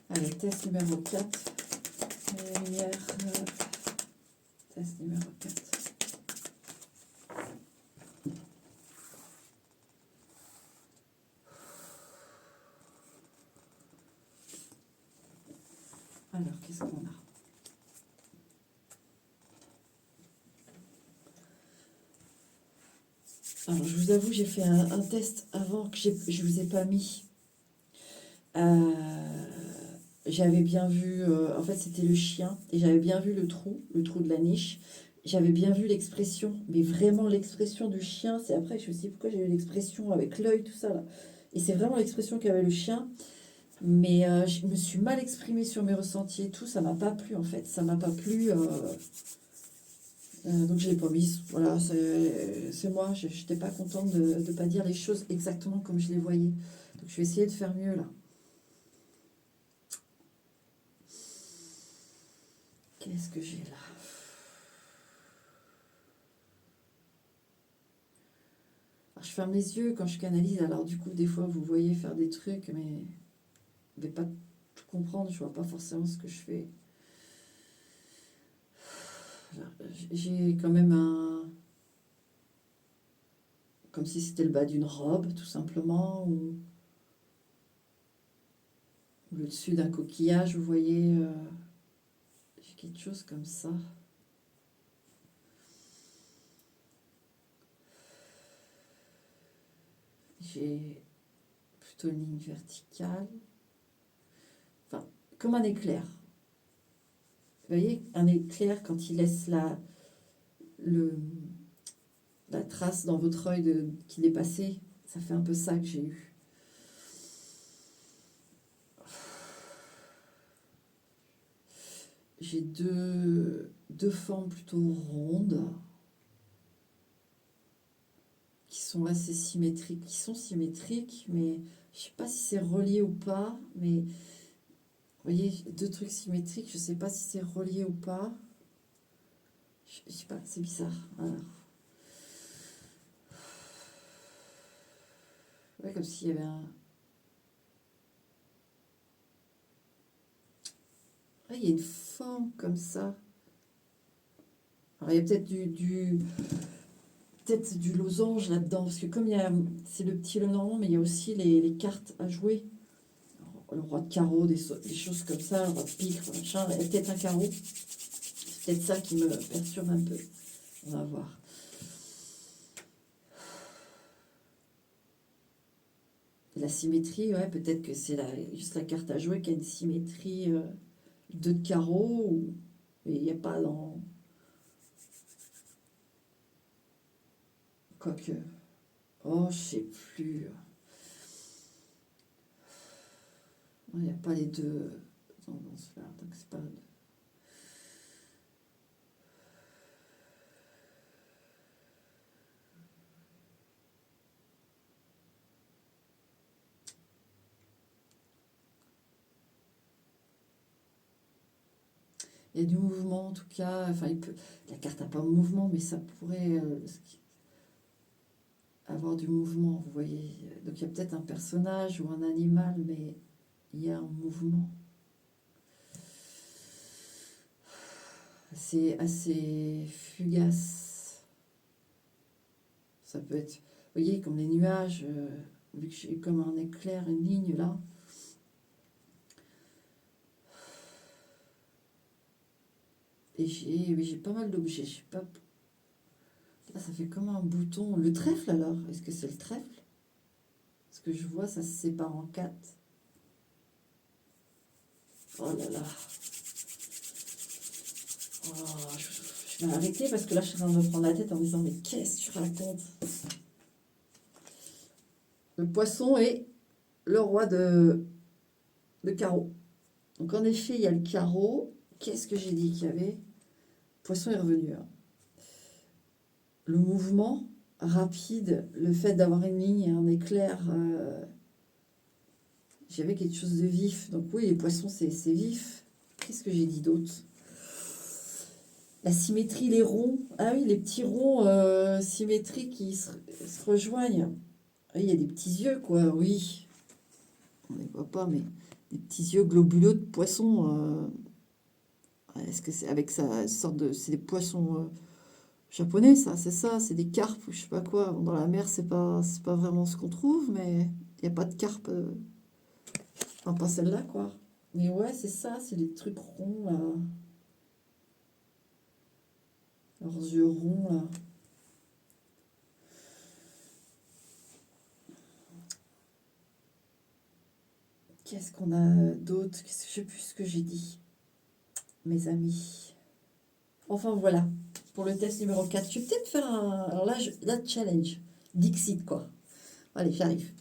Allez, test numéro 4. Lumière. Test numéro 4. Alors, qu'est-ce qu'on a? Alors, je vous avoue, j'ai fait un test avant que je ne vous ai pas mis. J'avais bien vu, en fait, c'était le chien, et j'avais bien vu le trou de la niche. J'avais bien vu l'expression, mais vraiment l'expression du chien. C'est après, je me suis dit, pourquoi j'ai eu l'expression avec l'œil, tout ça là. Et c'est vraiment l'expression qu'avait le chien. Mais je me suis mal exprimée sur mes ressentis et tout, ça m'a pas plu en fait, ça m'a pas plu, donc je l'ai pas mise. Voilà, c'est moi, je n'étais pas contente de ne pas dire les choses exactement comme je les voyais. Donc je vais essayer de faire mieux là. Qu'est-ce que j'ai là? Alors, je ferme les yeux quand je canalise, alors du coup des fois vous voyez faire des trucs, mais vous ne devez pas tout comprendre, je vois pas forcément ce que je fais. J'ai quand même un... comme si c'était le bas d'une robe, tout simplement, ou le dessus d'un coquillage, vous voyez, j'ai quelque chose comme ça. J'ai plutôt une ligne verticale, enfin, comme un éclair. Vous voyez, un éclair, quand il laisse la trace dans votre œil qu'il est passé, ça fait un peu ça que j'ai eu. J'ai deux formes plutôt rondes qui sont assez symétriques, mais je sais pas si c'est relié ou pas, mais vous voyez, deux trucs symétriques, je sais pas si c'est relié ou pas. Je sais pas, c'est bizarre. Alors, ouais, comme s'il y avait un... Ah, il y a une forme comme ça. Alors, il y a peut-être peut-être du losange là-dedans, parce que comme c'est le petit Lenormand, mais il y a aussi les cartes à jouer. Alors, le roi de carreau, des choses comme ça, le roi de pique, machin, il y a peut-être un carreau. C'est peut-être ça qui me perturbe un peu. On va voir. La symétrie, ouais, peut-être que c'est juste la carte à jouer qui a une symétrie 2 de carreau, mais il n'y a pas dans... Quoique... Oh, je sais plus. Il n'y a pas les deux dans cela, donc c'est pas... Il y a du mouvement en tout cas, enfin la carte n'a pas de mouvement, mais ça pourrait avoir du mouvement, vous voyez. Donc il y a peut-être un personnage ou un animal, mais il y a un mouvement. C'est assez fugace. Ça peut être, vous voyez, comme les nuages, vu que j'ai comme un éclair, une ligne là. Et j'ai pas mal d'objets. Je sais pas. Là, ça fait comme un bouton. Le trèfle alors? Est-ce que c'est le trèfle? Ce que je vois, ça se sépare en 4. Oh là là. Oh, je vais arrêter parce que là, je suis en train de me prendre la tête en me disant, mais qu'est-ce que tu racontes? Le poisson est le roi de carreau. Donc en effet, il y a le carreau. Qu'est-ce que j'ai dit qu'il y avait? Le poisson est revenu. Hein. Le mouvement rapide, le fait d'avoir une ligne et un éclair, j'avais quelque chose de vif. Donc oui, les poissons, c'est vif. Qu'est-ce que j'ai dit d'autre? La symétrie, les ronds. Ah oui, les petits ronds symétriques qui se rejoignent. Ah, il y a des petits yeux, quoi, oui. On ne les voit pas, mais des petits yeux globuleux de poisson. Est-ce que c'est avec ça, sorte de... C'est des poissons japonais, ça, c'est ça, c'est des carpes ou je sais pas quoi. Bon, dans la mer, c'est pas vraiment ce qu'on trouve, mais il n'y a pas de carpe. Enfin, pas celle-là, quoi. Mais ouais, c'est ça, c'est les trucs ronds, là. Leurs yeux ronds, là. Qu'est-ce qu'on a d'autre? Qu'est-ce que je sais plus ce que j'ai dit, mes amis. Enfin, voilà. Pour le test numéro 4, je vais peut-être faire un... Alors là, là, challenge. Dixit, quoi. Allez, j'arrive.